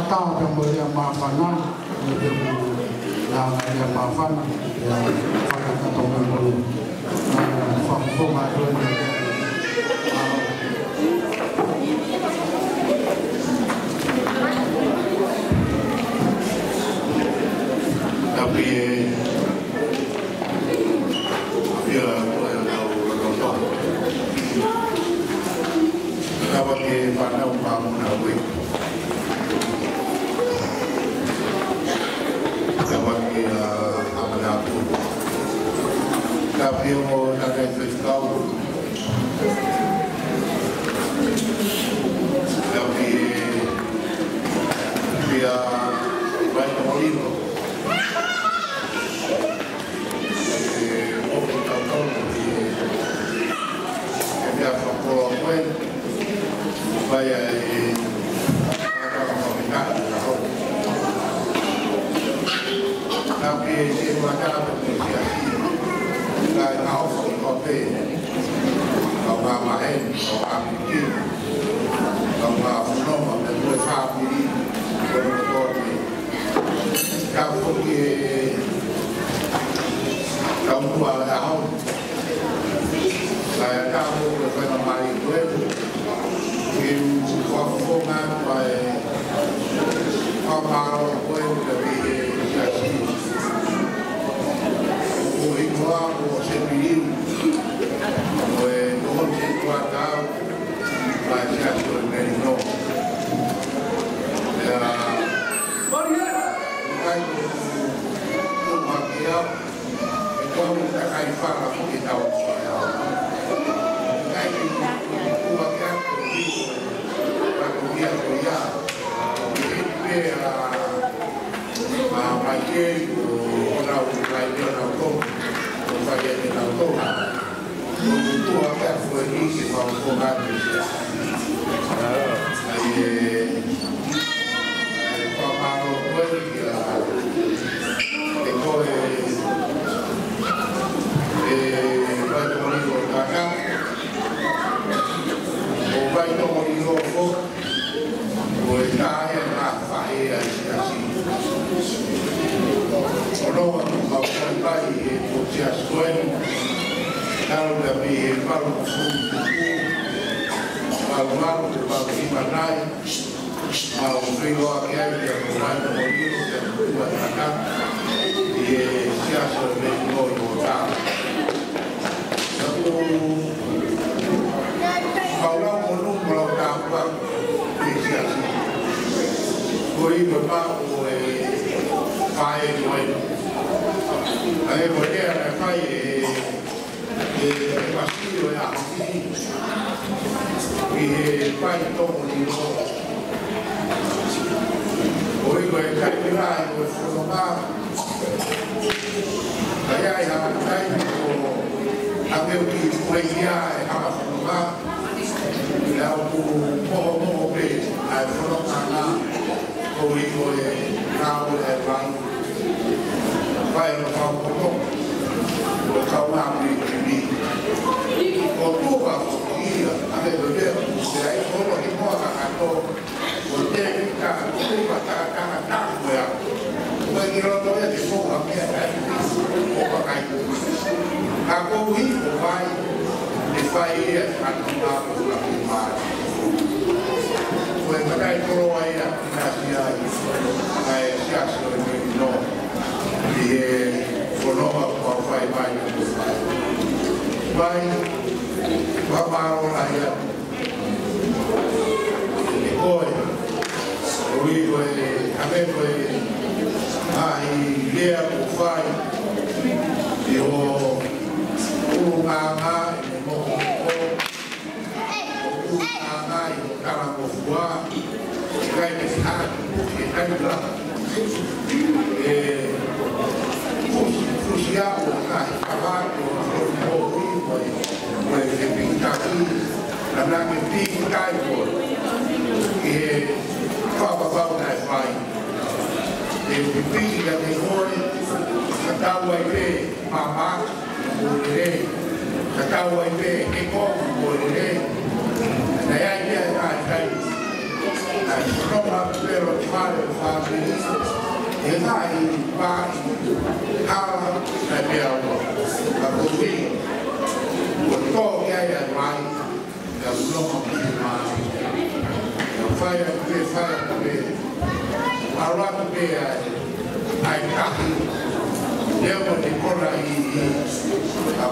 tau pe mo ya ma fana ni de la ya ma fana ya fana ka to mo fa fo ma do ni tapi ya kalau ke pada umpama nawe kalau ke amalaku tapi mo nagay-triscaw tapi dia baik molino vaya tapi di mana berkomunikasi dan harus dikopi bahwa main bahwa ambil bahwa menolak dan berusaha diri berkopi kalau kamu tahun saya tahu berfenomen itu in performance by our way to be we go out or we don't take what out by just very no Roma pero fare family e dai vai alla abbiamo la così tutto che hai mai da uno ma fai a allora che hai capi devo ricorrere a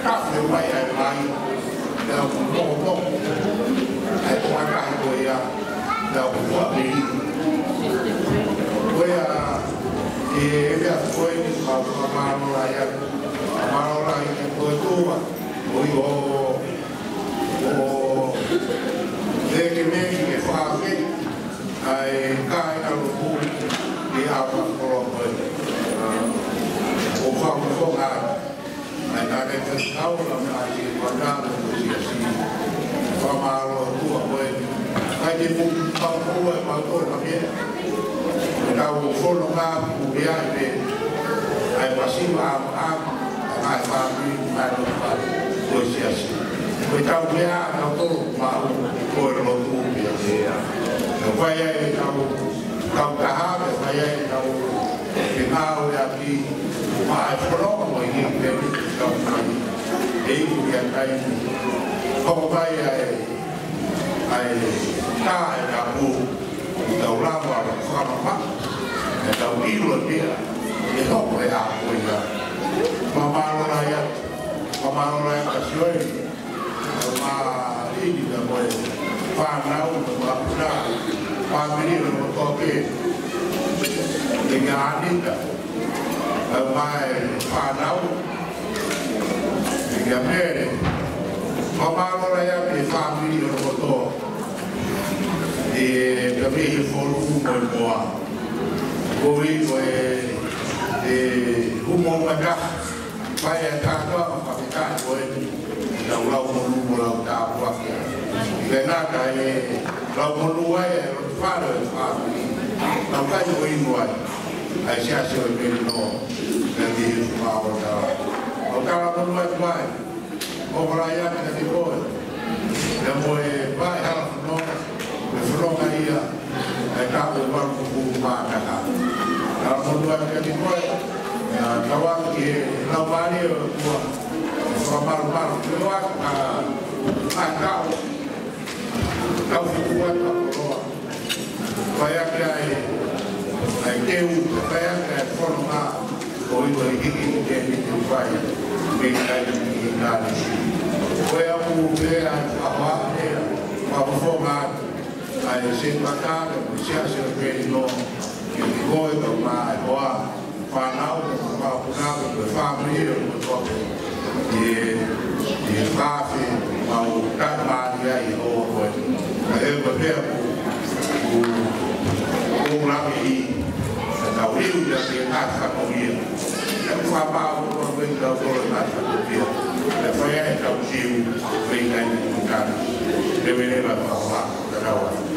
capi mai hai mai da un po' hai guardato ya da uabi wea ea foi mamaraya kotua o de me que fa que ai kai na lu e a pa pro o fa ko ga ai na que tau la mai guardando così fa malo tua poi ai di un po' e molto la mia da un solo ma viaje ai passiva a fammi ma non fa così así poi da un viaje auto ma poi lo tu via poi ai da un cahave poi ai da un finale aqui ma è proprio in che da un e che hai come vai ai kai da bu da lava fa ma da ilo dia e dopo è acqua ya ma non è passione ma lì da poi fa ma fa venire un po' che anni ma fa che a me ma non è che fa venire un po' e per me il forum è buono poi un momento fai a casa capitale poi da un lato da qualche venata e la volua è fare la fai poi noi ai siasi per no per dire ma ora la volua mai ora ya che poi da poi vai a no Front ia e capo banco pubblica la modula che di poi la che la varia tua mal tua a capo la pubblica vai a che vai a forma poi che ti fai bene in Italia poi a pubblica a forma ai sembacare si ha sempre no che di voi ma qua fa nauta ma punato per famiglia un po' di fasi ma un calmaria e poi e per un lami da Rio che nasce con io e fa paura con da solo nasce con io e poi è da uscire venga in casa e veneva a parlare da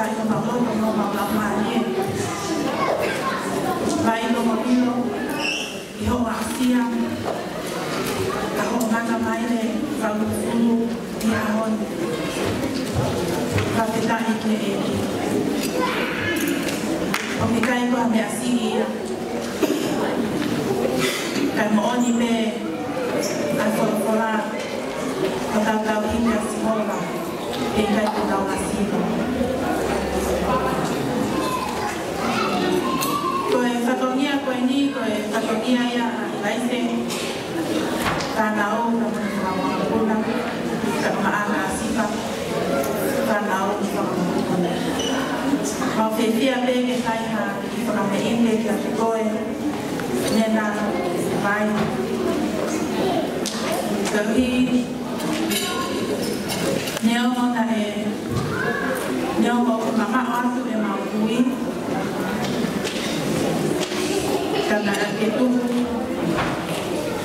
vai no valor no mamamani vai no modelo e o asia a o manga mai le valufulu e a on va petar que o me cai com a minha filha kai mo oni me ai fora o tau inga simola e kai ko tau nasino ko e fatonia ko e ni ko e fatonia ia vai se tanao na kuna ka maana sifa tanao ma fefia bege kai ha i fora me inde ki a ko e nena vai Kahi Neo mona e Neo mo mama atu e maui Kana ke tu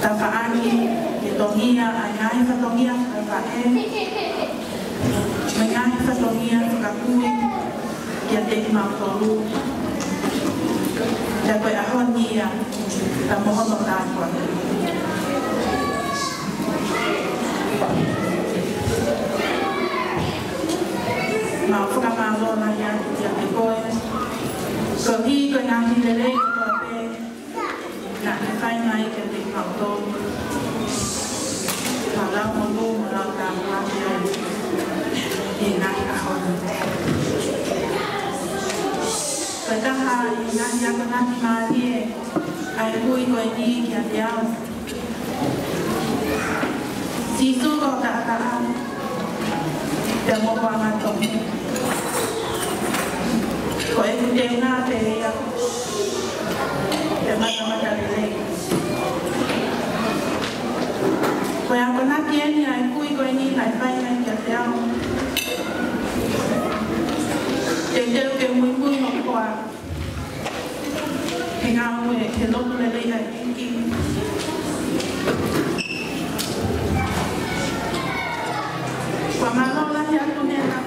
Tafaani ke tongia Angai fatongia Tafae Mengai fatongia Kakui Kia te mautolu Takoe ahonia Tamohono tākua mau whakamalo na ia te koe. Ko hi ko ngā hilere ko pe ngā te whai mai ke te kautou. Ka lau molu mo lau ka mwate e ngā ahonu. Ko taha i ngā hia ko ngāti maarie ai hui ko e ni ki a te au. Sisu ko ta akara te moko a matongi. Ko e kute ngā te rea te matamata lelei. Ko e ako naki eni ai kui ko e ni lai whai mai kia te au. Te teo ke mui mui mo koa. He ngā ue ke lotu lelei ai inki. Kwa malo lahi atu nena.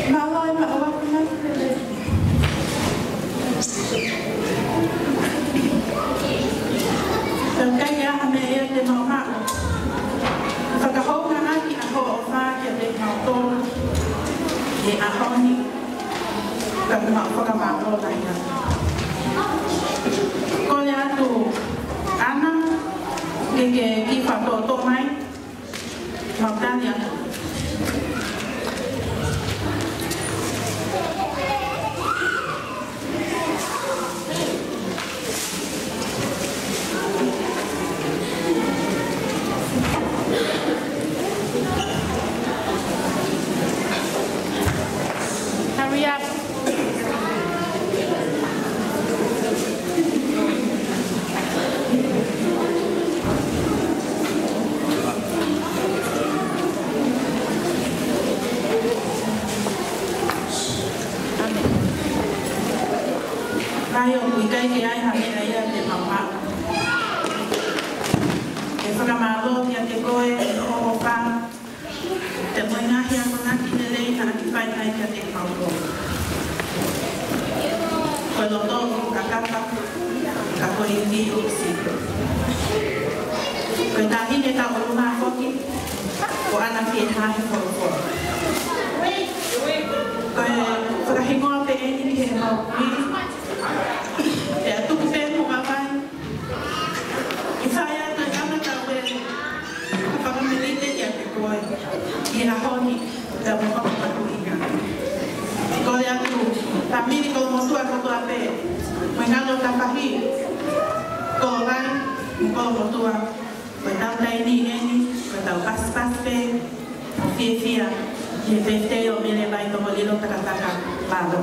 Malo e ma'awa kuna tele. Taukai e aha me ea te maumao. Whakahou ngā aki aho o whā kia te mautoro. E ahoni. Ka kumau whakamalo lahi atu. Ko le atu ana. Ke ki whatoto mai. Mautani atu. Hurry up. Kayo kuikai ke ai hame ai te mama. E whakamalo kia te koe, o wha. Te moinga hia konaki nerei na ki whai ai kia te kauko. Koe loto o kakapa, ka koe ingi uksi. Koe tahine ka o luma hoki, o ana ki e hahi koro. Koe whakahingoa pe eni ki he mau miri. E a tuku pēmu mawai. I whai ata i ana tau e whakamelite i a te koe. I a honi te mokoko patu inga. Ko le atu, ta miri ko motua kotua pē. Mo ngalo ta whahi. Ko rai, ko motua. Ko tau taini eni, ko tau pas pē. O fia. I e pēteo mele vai tomo lilo takataka pālo.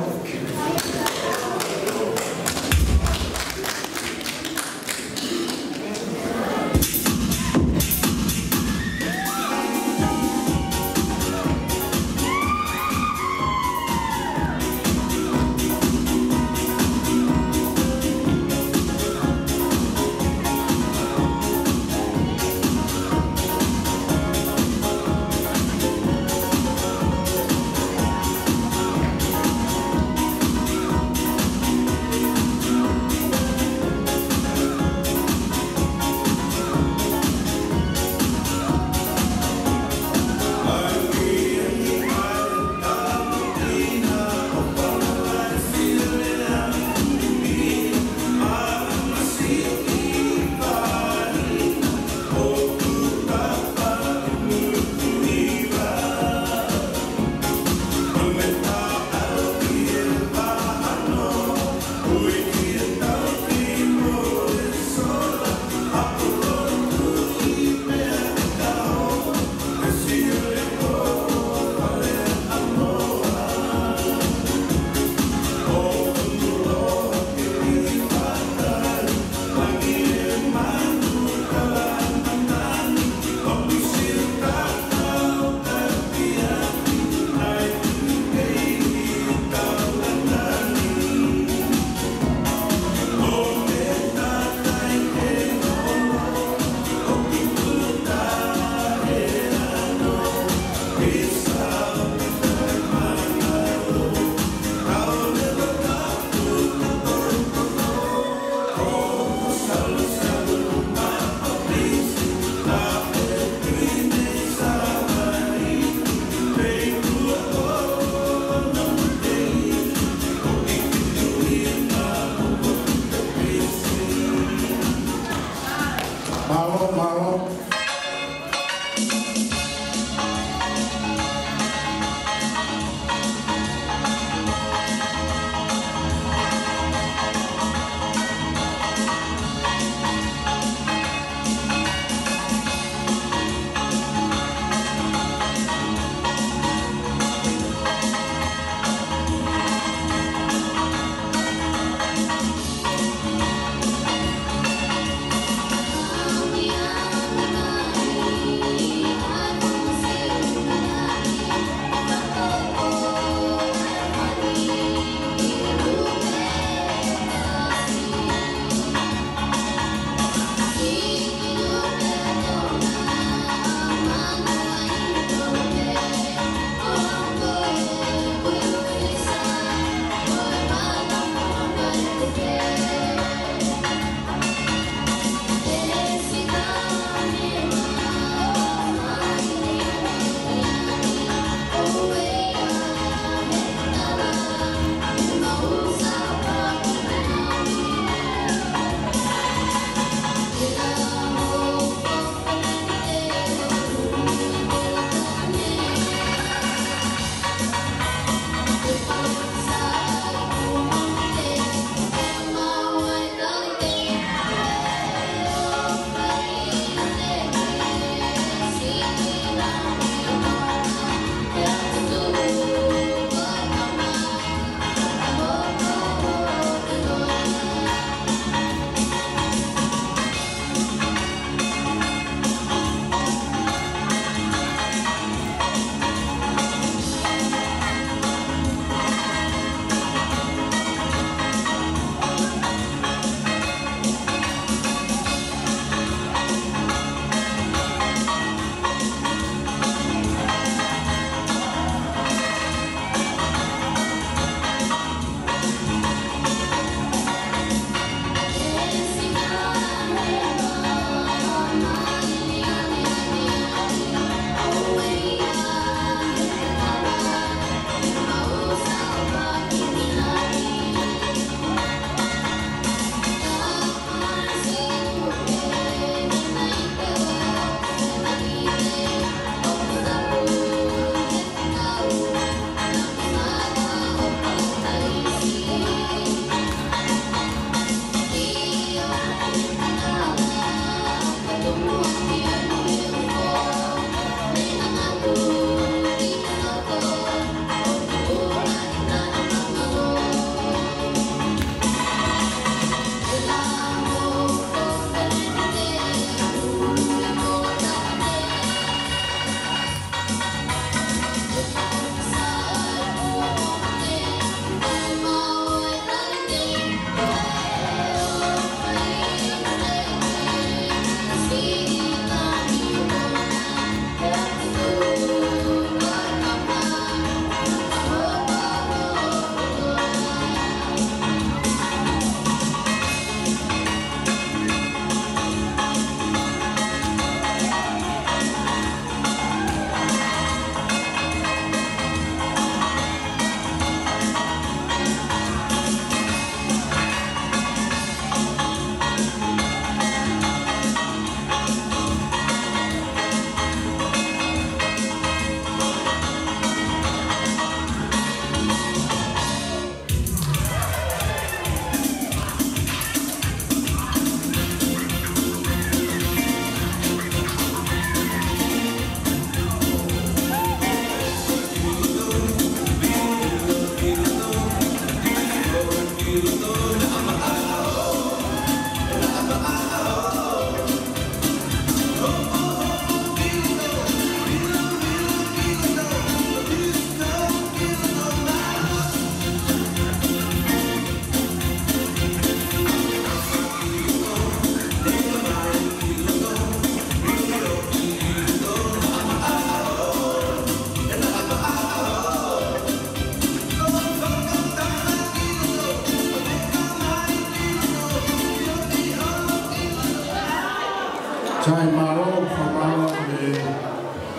Chai Maro, Famaro,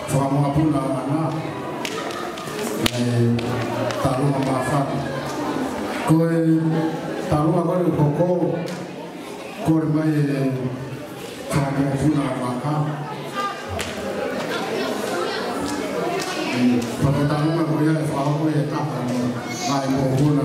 Famapuna Mana, Taluma Mafat, Koi Taluma Koko, Kormai whamōhuna waka. Whakatanunga koia e whahoko e tātano, nai mōhuna.